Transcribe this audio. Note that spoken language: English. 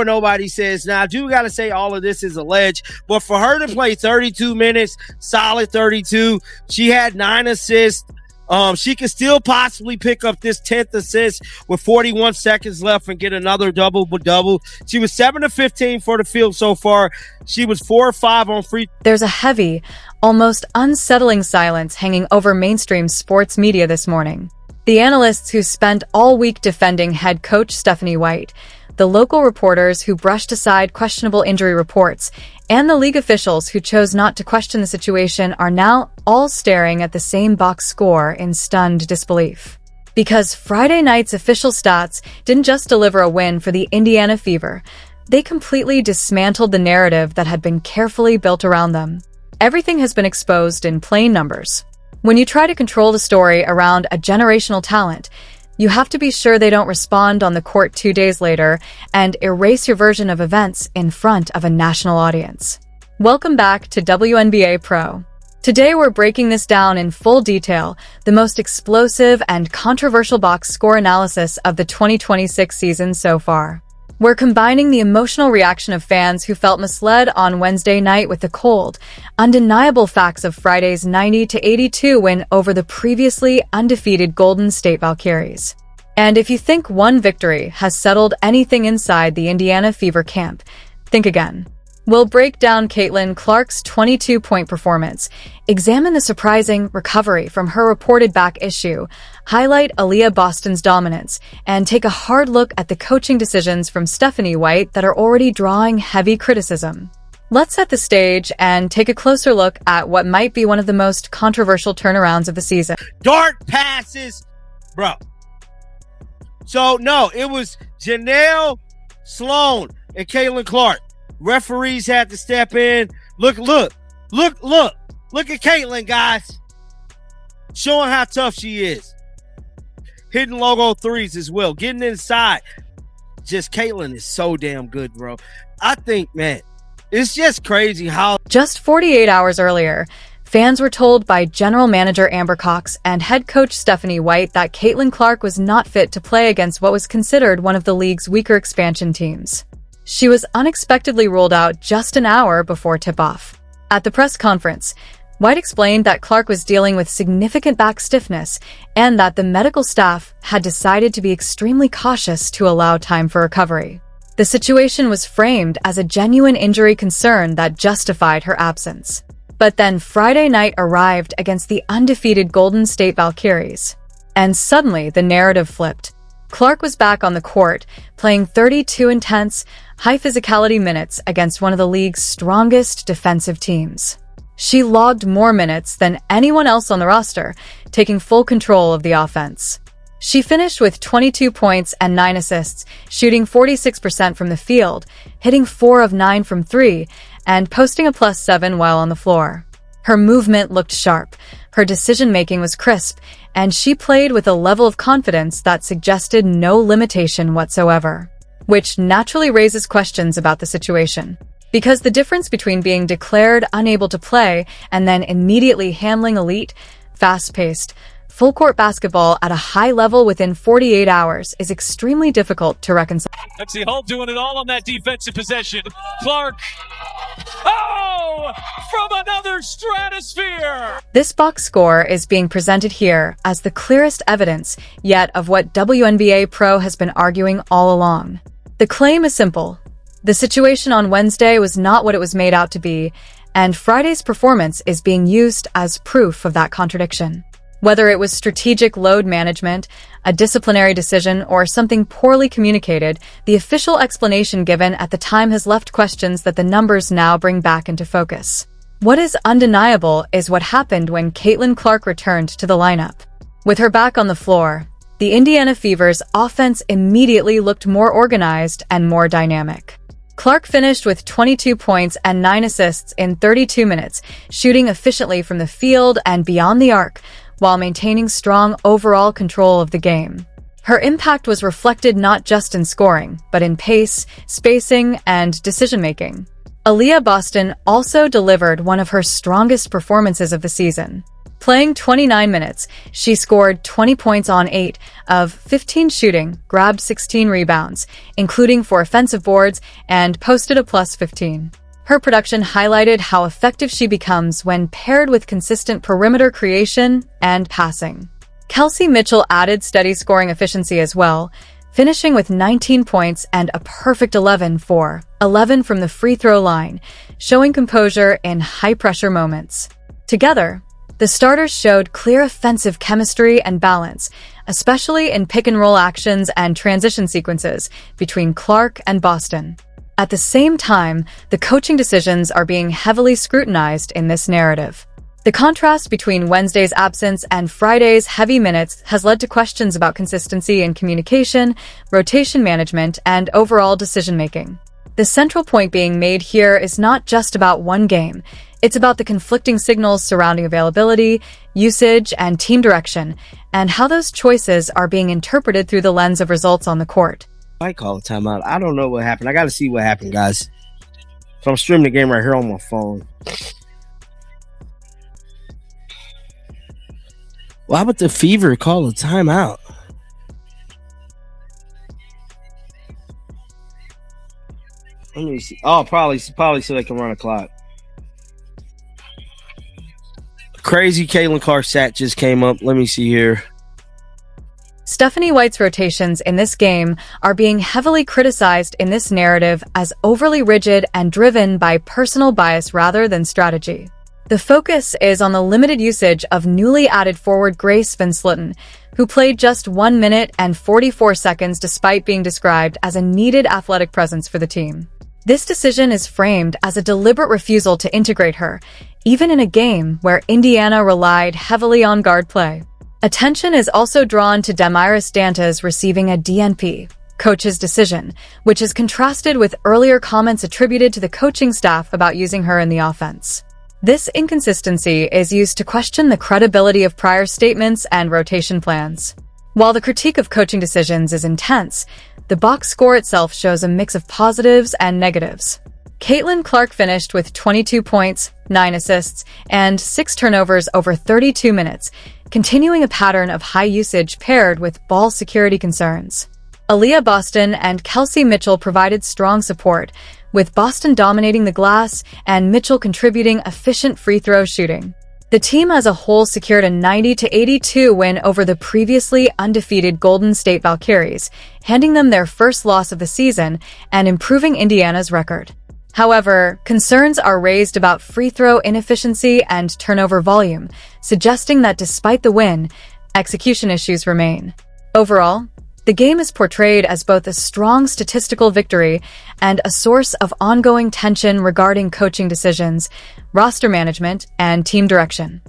Nobody says. Now, I do got to say all of this is alleged, but for her to play 32 minutes, solid 32, she had 9 assists. She could still possibly pick up this 10th assist with 41 seconds left and get another double-double. She was 7 of 15 for the field so far. She was 4 of 5 on free. There's a heavy, almost unsettling silence hanging over mainstream sports media this morning. The analysts who spent all week defending head coach Stephanie White, the local reporters who brushed aside questionable injury reports, and the league officials who chose not to question the situation are now all staring at the same box score in stunned disbelief. Because Friday night's official stats didn't just deliver a win for the Indiana Fever, they completely dismantled the narrative that had been carefully built around them. Everything has been exposed in plain numbers. When you try to control the story around a generational talent, you have to be sure they don't respond on the court 2 days later and erase your version of events in front of a national audience. Welcome back to WNBA Pro. Today we're breaking this down in full detail, the most explosive and controversial box score analysis of the 2026 season so far. We're combining the emotional reaction of fans who felt misled on Wednesday night with the cold, undeniable facts of Friday's 90-82 win over the previously undefeated Golden State Valkyries. And if you think one victory has settled anything inside the Indiana Fever camp, think again. We'll break down Caitlin Clark's 22-point performance, examine the surprising recovery from her reported back issue, highlight Aaliyah Boston's dominance, and take a hard look at the coaching decisions from Stephanie White that are already drawing heavy criticism. Let's set the stage and take a closer look at what might be one of the most controversial turnarounds of the season. Dart passes, bro. So, no, it was Janelle Sloan and Caitlin Clark. Referees had to step in. Look at Caitlin, guys. Showing how tough she is. Hitting logo threes as well. Getting inside. Just Caitlin is so damn good, bro. I think, man, it's just crazy how... Just 48 hours earlier, fans were told by General Manager Amber Cox and head coach Stephanie White that Caitlin Clark was not fit to play against what was considered one of the league's weaker expansion teams. She was unexpectedly ruled out just an hour before tip-off. At the press conference, White explained that Clark was dealing with significant back stiffness and that the medical staff had decided to be extremely cautious to allow time for recovery. The situation was framed as a genuine injury concern that justified her absence. But then Friday night arrived against the undefeated Golden State Valkyries. And suddenly the narrative flipped. Clark was back on the court, playing 32 intense, high-physicality minutes against one of the league's strongest defensive teams. She logged more minutes than anyone else on the roster, taking full control of the offense. She finished with 22 points and 9 assists, shooting 46% from the field, hitting 4 of 9 from 3, and posting a +7 while on the floor. Her movement looked sharp, her decision-making was crisp, and she played with a level of confidence that suggested no limitation whatsoever. Which naturally raises questions about the situation. Because the difference between being declared unable to play and then immediately handling elite, fast-paced, full-court basketball at a high level within 48 hours is extremely difficult to reconcile. Lexi Hull doing it all on that defensive possession. Clark. Oh! From another stratosphere! This box score is being presented here as the clearest evidence yet of what WNBA Pro has been arguing all along. The claim is simple. The situation on Wednesday was not what it was made out to be, and Friday's performance is being used as proof of that contradiction. Whether it was strategic load management, a disciplinary decision, or something poorly communicated, the official explanation given at the time has left questions that the numbers now bring back into focus. What is undeniable is what happened when Caitlin Clark returned to the lineup. With her back on the floor, the Indiana Fever's offense immediately looked more organized and more dynamic. Clark finished with 22 points and 9 assists in 32 minutes, shooting efficiently from the field and beyond the arc, while maintaining strong overall control of the game. Her impact was reflected not just in scoring, but in pace, spacing, and decision-making. Aaliyah Boston also delivered one of her strongest performances of the season. Playing 29 minutes, she scored 20 points on 8 of 15 shooting, grabbed 16 rebounds, including 4 offensive boards, and posted a plus 15. Her production highlighted how effective she becomes when paired with consistent perimeter creation and passing. Kelsey Mitchell added steady scoring efficiency as well, finishing with 19 points and a perfect 11 for 11 from the free throw line, showing composure in high-pressure moments. Together, the starters showed clear offensive chemistry and balance, especially in pick-and-roll actions and transition sequences between Clark and Boston. At the same time, the coaching decisions are being heavily scrutinized in this narrative. The contrast between Wednesday's absence and Friday's heavy minutes has led to questions about consistency in communication, rotation management, and overall decision-making. The central point being made here is not just about one game. It's about the conflicting signals surrounding availability, usage, and team direction, and how those choices are being interpreted through the lens of results on the court. I call a timeout. I don't know what happened. I got to see what happened, guys. So I'm streaming the game right here on my phone. Why would the Fever call a timeout? Let me see. Oh, probably so they can run a clock. Crazy Caitlin Clark-Sat just came up. Let me see here. Stephanie White's rotations in this game are being heavily criticized in this narrative as overly rigid and driven by personal bias rather than strategy. The focus is on the limited usage of newly added forward Grace Van Slitten, who played just 1 minute and 44 seconds despite being described as a needed athletic presence for the team. This decision is framed as a deliberate refusal to integrate her, even in a game where Indiana relied heavily on guard play. Attention is also drawn to Damiris Dantas receiving a DNP, coach's decision, which is contrasted with earlier comments attributed to the coaching staff about using her in the offense. This inconsistency is used to question the credibility of prior statements and rotation plans. While the critique of coaching decisions is intense, the box score itself shows a mix of positives and negatives. Caitlin Clark finished with 22 points, 9 assists, and 6 turnovers over 32 minutes, continuing a pattern of high usage paired with ball security concerns. Aaliyah Boston and Kelsey Mitchell provided strong support, with Boston dominating the glass and Mitchell contributing efficient free throw shooting. The team as a whole secured a 90-82 win over the previously undefeated Golden State Valkyries, handing them their first loss of the season and improving Indiana's record. However, concerns are raised about free throw inefficiency and turnover volume, suggesting that despite the win, execution issues remain. Overall, the game is portrayed as both a strong statistical victory and a source of ongoing tension regarding coaching decisions, roster management, and team direction.